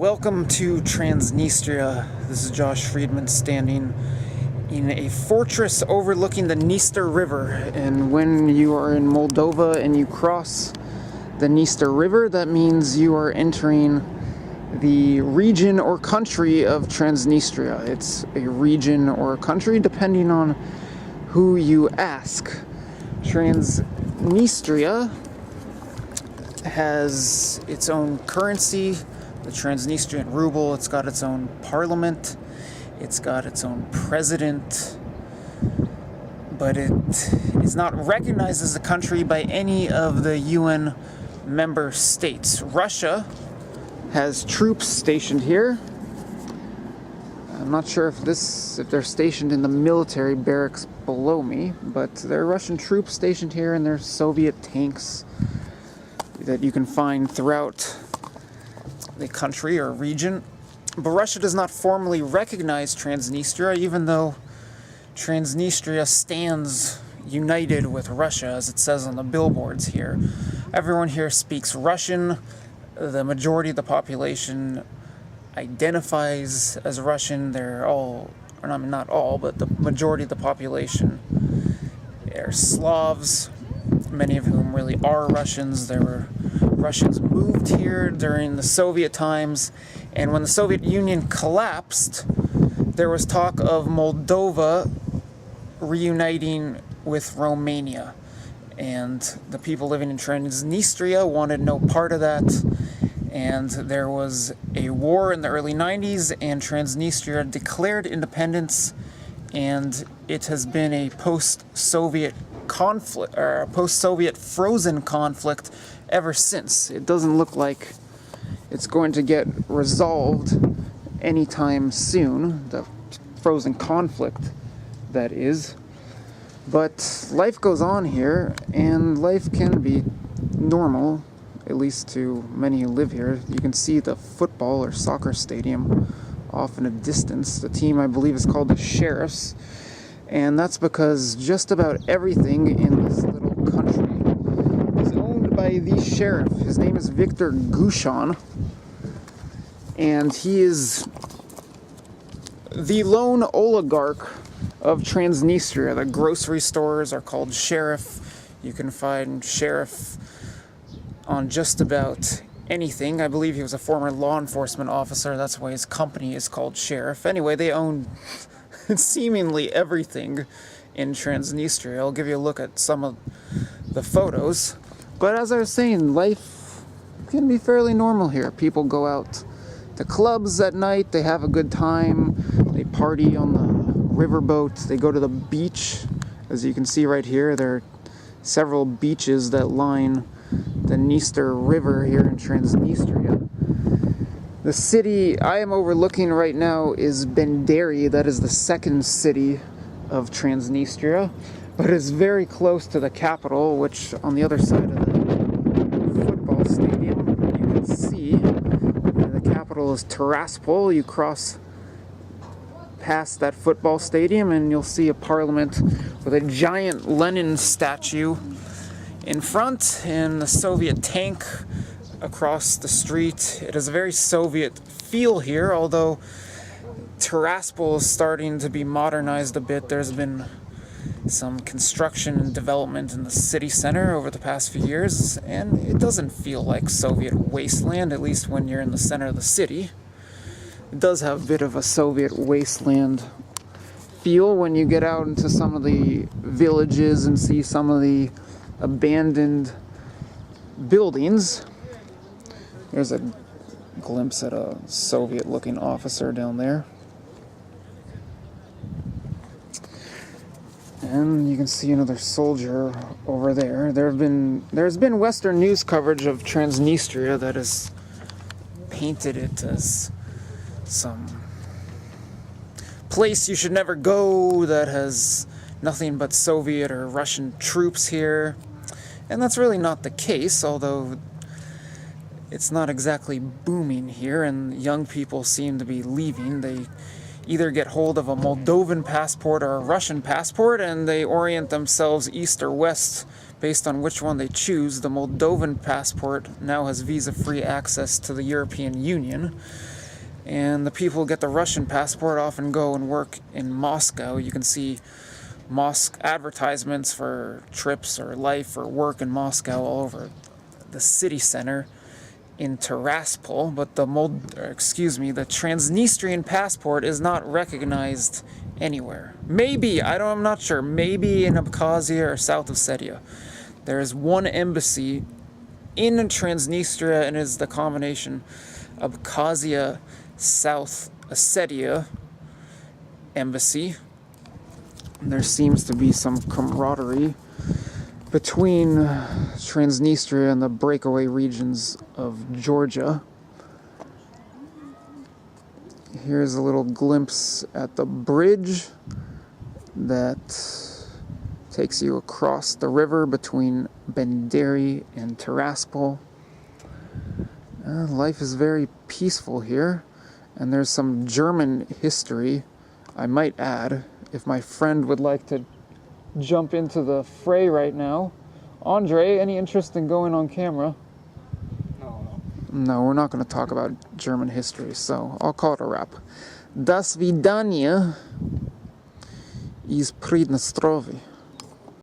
Welcome to Transnistria. This is Josh Friedman standing in a fortress overlooking the Dniester River. And when you are in Moldova and you cross the Dniester River, that means you are entering the region or country of Transnistria. It's a region or a country depending on who you ask. Transnistria has its own currency, the Transnistrian ruble. It's got its own parliament, it's got its own president, but it is not recognized as a country by any of the UN member states. Russia has troops stationed here. I'm not sure if they're stationed in the military barracks below me, but there are Russian troops stationed here, and there's Soviet tanks that you can find throughout the country or region. But Russia does not formally recognize Transnistria, even though Transnistria stands united with Russia, as it says on the billboards here. Everyone here speaks Russian. The majority of the population identifies as Russian. They're all, or I mean not all, but the majority of the population are Slavs, many of whom really are Russians. There were Russians moved here during the Soviet times, and when the Soviet Union collapsed, there was talk of Moldova reuniting with Romania, and the people living in Transnistria wanted no part of that. And there was a war in the early 90s, and Transnistria declared independence, and it has been a post-Soviet conflict, or a post-Soviet frozen conflict ever since. It doesn't look like it's going to get resolved anytime soon, the frozen conflict, that is. But life goes on here, and life can be normal, at least to many who live here. You can see the football or soccer stadium off in a distance. The team, I believe, is called the Sheriffs, and that's because just about everything in this little country is owned by the sheriff. His name is Victor Gushon, and he is the lone oligarch of Transnistria. The grocery stores are called Sheriff. You can find Sheriff on just about anything. I believe he was a former law enforcement officer. That's why his company is called Sheriff. Anyway, they own seemingly everything in Transnistria. I'll give you a look at some of the photos. But as I was saying, life can be fairly normal here. People go out to clubs at night. They have a good time. They party on the riverboat. They go to the beach. As you can see right here, there are several beaches that line the Dniester River here in Transnistria. The city I am overlooking right now is Benderi. That is the second city of Transnistria, but it's very close to the capital, which on the other side of the football stadium you can see the capital is Tiraspol. You cross past that football stadium and you'll see a parliament with a giant Lenin statue in front, and the Soviet tank across the street. It has a very Soviet feel here, although Tiraspol is starting to be modernized a bit. There's been some construction and development in the city center over the past few years, and it doesn't feel like Soviet wasteland, at least when you're in the center of the city. It does have a bit of a Soviet wasteland feel when you get out into some of the villages and see some of the abandoned buildings. There's a glimpse at a Soviet-looking officer down there. And you can see another soldier over there. There's been Western news coverage of Transnistria that has painted it as some place you should never go that has nothing but Soviet or Russian troops here. And that's really not the case, although it's not exactly booming here, and young people seem to be leaving. They either get hold of a Moldovan passport or a Russian passport, and they orient themselves east or west based on which one they choose. The Moldovan passport now has visa-free access to the European Union, and the people who get the Russian passport often go and work in Moscow. You can see advertisements for trips or life or work in Moscow all over the city center in Tiraspol, but the Transnistrian passport is not recognized anywhere. Maybe, I'm not sure, maybe in Abkhazia or South Ossetia. There is one embassy in Transnistria, and it is the combination Abkhazia, South Ossetia embassy. There seems to be some camaraderie between Transnistria and the breakaway regions of Georgia. Here's a little glimpse at the bridge that takes you across the river between Benderi and Tiraspol. Life is very peaceful here, and there's some German history, I might add, if my friend would like to jump into the fray right now. Andre, any interest in going on camera? No, we're not going to talk about German history, so I'll call it a wrap. До свидания из Приднестровья.